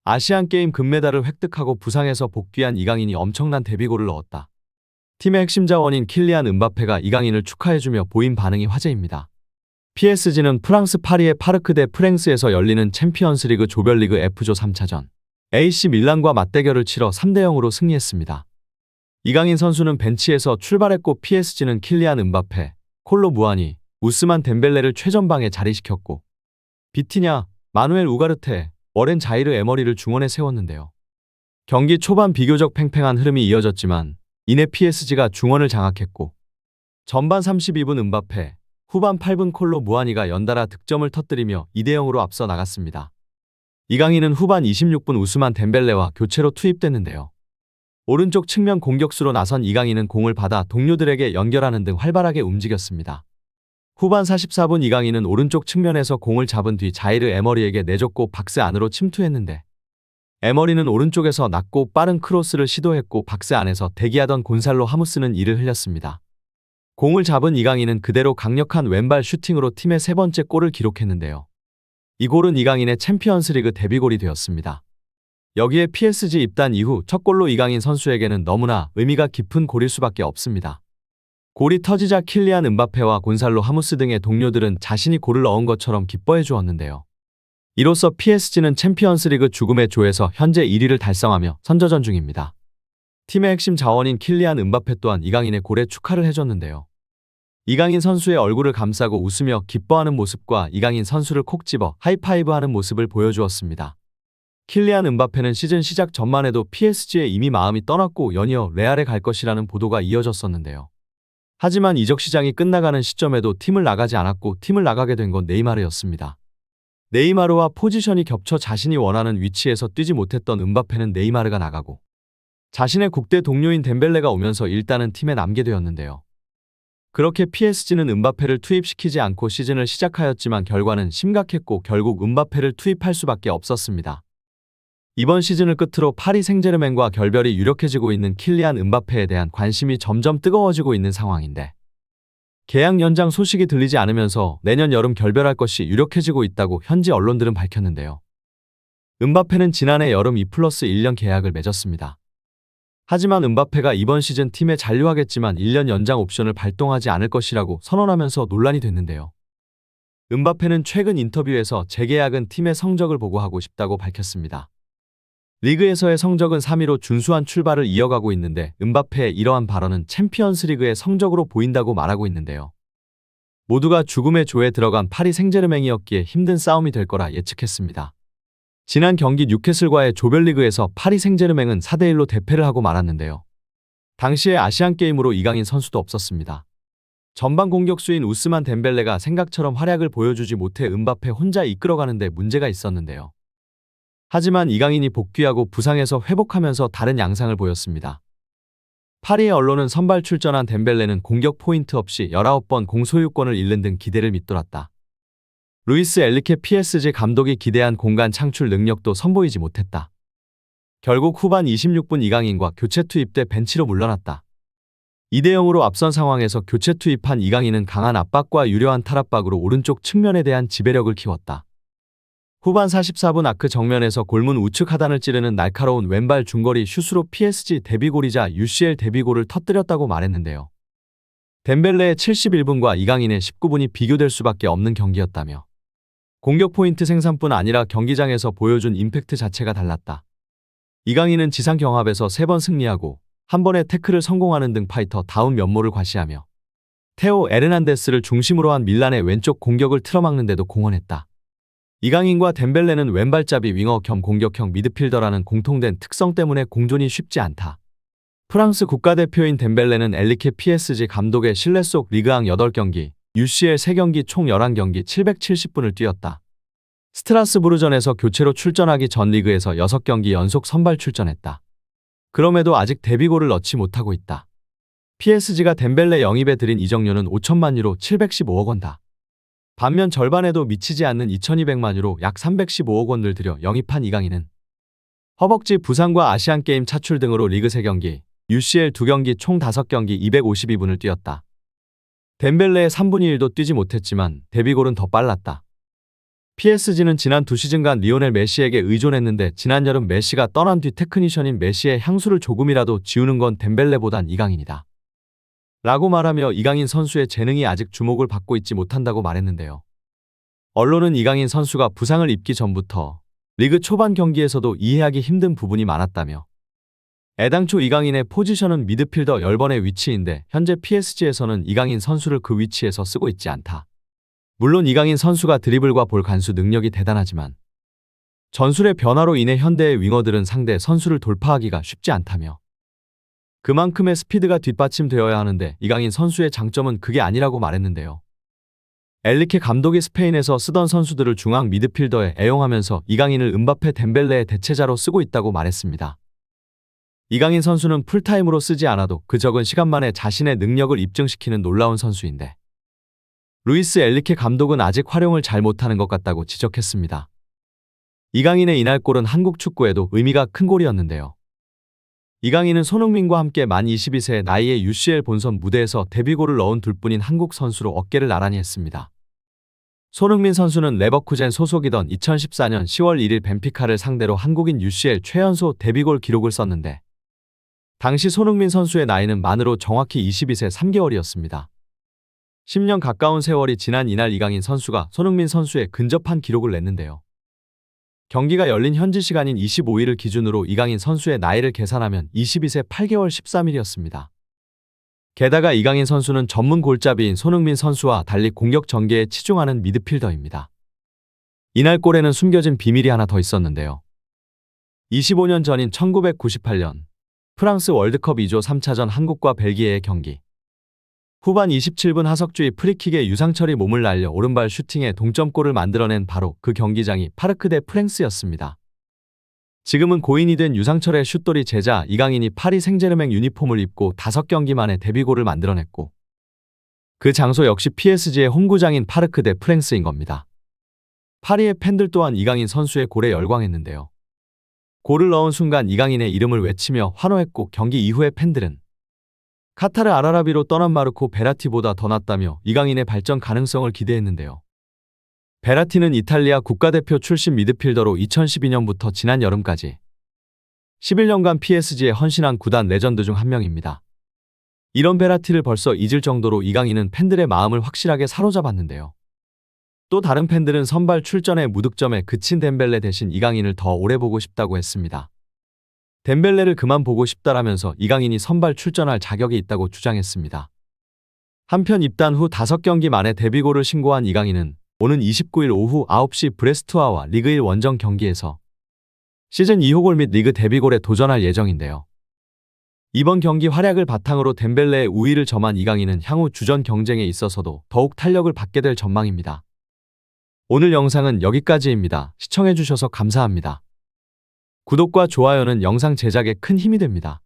아시안게임 금메달을 획득하고 부상에서 복귀한 이강인이 엄청난 데뷔골을 넣었다. 팀의 핵심 자원인 킬리안 음바페가 이강인을 축하해주며 보인 반응이 화제입니다. PSG는 프랑스 파리의 파르크 대 프랭스에서 열리는 챔피언스리그 조별리그 F조 3차전 AC 밀란과 맞대결을 치러 3대0으로 승리했습니다. 이강인 선수는 벤치에서 출발했고 PSG는 킬리안 음바페, 콜로 무아니, 우스만 덴벨레를 최전방에 자리시켰고 비티냐, 마누엘 우가르테, 워렌 자이르 에머리를 중원에 세웠는데요. 경기 초반 비교적 팽팽한 흐름이 이어졌지만 이내 PSG가 중원을 장악했고 전반 32분 음바페, 후반 8분 콜로 무아니가 연달아 득점을 터뜨리며 2대0으로 앞서 나갔습니다. 이강인은 후반 26분 우스만 덴벨레와 교체로 투입됐는데요. 오른쪽 측면 공격수로 나선 이강인은 공을 받아 동료들에게 연결하는 등 활발하게 움직였습니다. 후반 44분 이강인은 오른쪽 측면에서 공을 잡은 뒤 자이르 에머리에게 내줬고 박스 안으로 침투했는데 에머리는 오른쪽에서 낮고 빠른 크로스를 시도했고 박스 안에서 대기하던 곤살로 하무스는 이를 흘렸습니다. 공을 잡은 이강인은 그대로 강력한 왼발 슈팅으로 팀의 세 번째 골을 기록했는데요. 이 골은 이강인의 챔피언스리그 데뷔골이 되었습니다. 여기에 PSG 입단 이후 첫 골로 이강인 선수에게는 너무나 의미가 깊은 골일 수밖에 없습니다. 골이 터지자 킬리안 음바페와 곤살로 하무스 등의 동료들은 자신이 골을 넣은 것처럼 기뻐해 주었는데요. 이로써 PSG는 챔피언스리그 죽음의 조에서 현재 1위를 달성하며 선저전 중입니다. 팀의 핵심 자원인 킬리안 음바페 또한 이강인의 골에 축하를 해줬는데요. 이강인 선수의 얼굴을 감싸고 웃으며 기뻐하는 모습과 이강인 선수를 콕 집어 하이파이브하는 모습을 보여주었습니다. 킬리안 음바페는 시즌 시작 전만 해도 PSG에 이미 마음이 떠났고 연이어 레알에 갈 것이라는 보도가 이어졌었는데요. 하지만 이적 시장이 끝나가는 시점에도 팀을 나가지 않았고 팀을 나가게 된 건 네이마르였습니다. 네이마르와 포지션이 겹쳐 자신이 원하는 위치에서 뛰지 못했던 음바페는 네이마르가 나가고 자신의 국대 동료인 덴벨레가 오면서 일단은 팀에 남게 되었는데요. 그렇게 PSG는 음바페를 투입시키지 않고 시즌을 시작하였지만 결과는 심각했고 결국 음바페를 투입할 수밖에 없었습니다. 이번 시즌을 끝으로 파리 생제르맹과 결별이 유력해지고 있는 킬리안 음바페에 대한 관심이 점점 뜨거워지고 있는 상황인데 계약 연장 소식이 들리지 않으면서 내년 여름 결별할 것이 유력해지고 있다고 현지 언론들은 밝혔는데요. 음바페는 지난해 여름 2+1년 계약을 맺었습니다. 하지만 음바페가 이번 시즌 팀에 잔류하겠지만 1년 연장 옵션을 발동하지 않을 것이라고 선언하면서 논란이 됐는데요. 음바페는 최근 인터뷰에서 재계약은 팀의 성적을 보고 하고 싶다고 밝혔습니다. 리그에서의 성적은 3위로 준수한 출발을 이어가고 있는데 음바페의 이러한 발언은 챔피언스리그의 성적으로 보인다고 말하고 있는데요. 모두가 죽음의 조에 들어간 파리 생제르맹이었기에 힘든 싸움이 될 거라 예측했습니다. 지난 경기 뉴캐슬과의 조별리그에서 파리 생제르맹은 4대1로 대패를 하고 말았는데요. 당시에 아시안게임으로 이강인 선수도 없었습니다. 전방 공격수인 우스만 덴벨레가 생각처럼 활약을 보여주지 못해 음바페 혼자 이끌어가는데 문제가 있었는데요. 하지만 이강인이 복귀하고 부상에서 회복하면서 다른 양상을 보였습니다. 파리의 언론은 선발 출전한 덴벨레는 공격 포인트 없이 19번 공소유권을 잃는 등 기대를 밑돌았다. 루이스 엘리케 PSG 감독이 기대한 공간 창출 능력도 선보이지 못했다. 결국 후반 26분 이강인과 교체 투입돼 벤치로 물러났다. 2대0으로 앞선 상황에서 교체 투입한 이강인은 강한 압박과 유려한 탈압박으로 오른쪽 측면에 대한 지배력을 키웠다. 후반 44분 아크 정면에서 골문 우측 하단을 찌르는 날카로운 왼발 중거리 슛으로 PSG 데뷔골이자 UCL 데뷔골을 터뜨렸다고 말했는데요. 덴벨레의 71분과 이강인의 19분이 비교될 수밖에 없는 경기였다며 공격 포인트 생산뿐 아니라 경기장에서 보여준 임팩트 자체가 달랐다. 이강인은 지상 경합에서 3번 승리하고 한 번의 태클을 성공하는 등 파이터 다운 면모를 과시하며 테오 에르난데스를 중심으로 한 밀란의 왼쪽 공격을 틀어막는 데도 공헌했다. 이강인과 덴벨레는 왼발잡이 윙어 겸 공격형 미드필더라는 공통된 특성 때문에 공존이 쉽지 않다. 프랑스 국가대표인 덴벨레는 엘리케 PSG 감독의 신뢰 속 리그앙 8경기, UCL 3경기 총 11경기 770분을 뛰었다. 스트라스부르전에서 교체로 출전하기 전 리그에서 6경기 연속 선발 출전했다. 그럼에도 아직 데뷔골을 넣지 못하고 있다. PSG가 덴벨레 영입에 들인 이적료는 5천만 유로 715억 원다. 반면 절반에도 미치지 않는 2200만 유로 약 315억 원을 들여 영입한 이강인은 허벅지 부상과 아시안게임 차출 등으로 리그 3경기, UCL 2경기 총 5경기 252분을 뛰었다. 덴벨레의 3분의 1도 뛰지 못했지만 데뷔골은 더 빨랐다. PSG는 지난 2시즌간 리오넬 메시에게 의존했는데 지난 여름 메시가 떠난 뒤 테크니션인 메시의 향수를 조금이라도 지우는 건 덴벨레보단 이강인이다. 라고 말하며 이강인 선수의 재능이 아직 주목을 받고 있지 못한다고 말했는데요. 언론은 이강인 선수가 부상을 입기 전부터 리그 초반 경기에서도 이해하기 힘든 부분이 많았다며 애당초 이강인의 포지션은 미드필더 10번의 위치인데 현재 PSG에서는 이강인 선수를 그 위치에서 쓰고 있지 않다. 물론 이강인 선수가 드리블과 볼 간수 능력이 대단하지만 전술의 변화로 인해 현대의 윙어들은 상대 선수를 돌파하기가 쉽지 않다며 그만큼의 스피드가 뒷받침되어야 하는데 이강인 선수의 장점은 그게 아니라고 말했는데요. 엘리케 감독이 스페인에서 쓰던 선수들을 중앙 미드필더에 애용하면서 이강인을 음바페 덴벨레의 대체자로 쓰고 있다고 말했습니다. 이강인 선수는 풀타임으로 쓰지 않아도 그 적은 시간 만에 자신의 능력을 입증시키는 놀라운 선수인데 루이스 엘리케 감독은 아직 활용을 잘 못하는 것 같다고 지적했습니다. 이강인의 이날 골은 한국 축구에도 의미가 큰 골이었는데요. 이강인은 손흥민과 함께 만 22세 나이에 UCL 본선 무대에서 데뷔골을 넣은 둘뿐인 한국 선수로 어깨를 나란히 했습니다. 손흥민 선수는 레버쿠젠 소속이던 2014년 10월 1일 벤피카를 상대로 한국인 UCL 최연소 데뷔골 기록을 썼는데 당시 손흥민 선수의 나이는 만으로 정확히 22세 3개월이었습니다. 10년 가까운 세월이 지난 이날 이강인 선수가 손흥민 선수에 근접한 기록을 냈는데요. 경기가 열린 현지 시간인 25일을 기준으로 이강인 선수의 나이를 계산하면 22세 8개월 13일이었습니다. 게다가 이강인 선수는 전문 골잡이인 손흥민 선수와 달리 공격 전개에 치중하는 미드필더입니다. 이날 골에는 숨겨진 비밀이 하나 더 있었는데요. 25년 전인 1998년 프랑스 월드컵 2조 3차전 한국과 벨기에의 경기. 후반 27분 하석주의 프리킥에 유상철이 몸을 날려 오른발 슈팅에 동점골을 만들어낸 바로 그 경기장이 파르크 대 프랭스였습니다. 지금은 고인이 된 유상철의 슛돌이 제자 이강인이 파리 생제르맹 유니폼을 입고 5경기 만에 데뷔골을 만들어냈고 그 장소 역시 PSG의 홈구장인 파르크 대 프랭스인 겁니다. 파리의 팬들 또한 이강인 선수의 골에 열광했는데요. 골을 넣은 순간 이강인의 이름을 외치며 환호했고 경기 이후에 팬들은 카타르 알아라비로 떠난 마르코 베라티보다 더 낫다며 이강인의 발전 가능성을 기대했는데요. 베라티는 이탈리아 국가대표 출신 미드필더로 2012년부터 지난 여름까지 11년간 PSG에 헌신한 구단 레전드 중 한 명입니다. 이런 베라티를 벌써 잊을 정도로 이강인은 팬들의 마음을 확실하게 사로잡았는데요. 또 다른 팬들은 선발 출전에 무득점에 그친 덴벨레 대신 이강인을 더 오래 보고 싶다고 했습니다. 덴벨레를 그만 보고 싶다라면서 이강인이 선발 출전할 자격이 있다고 주장했습니다. 한편 입단 후 5경기 만에 데뷔골을 신고한 이강인은 오는 29일 오후 9시 브레스트와와 리그 1 원정 경기에서 시즌 2호 골 및 리그 데뷔골에 도전할 예정인데요. 이번 경기 활약을 바탕으로 덴벨레의 우위를 점한 이강인은 향후 주전 경쟁에 있어서도 더욱 탄력을 받게 될 전망입니다. 오늘 영상은 여기까지입니다. 시청해주셔서 감사합니다. 구독과 좋아요는 영상 제작에 큰 힘이 됩니다.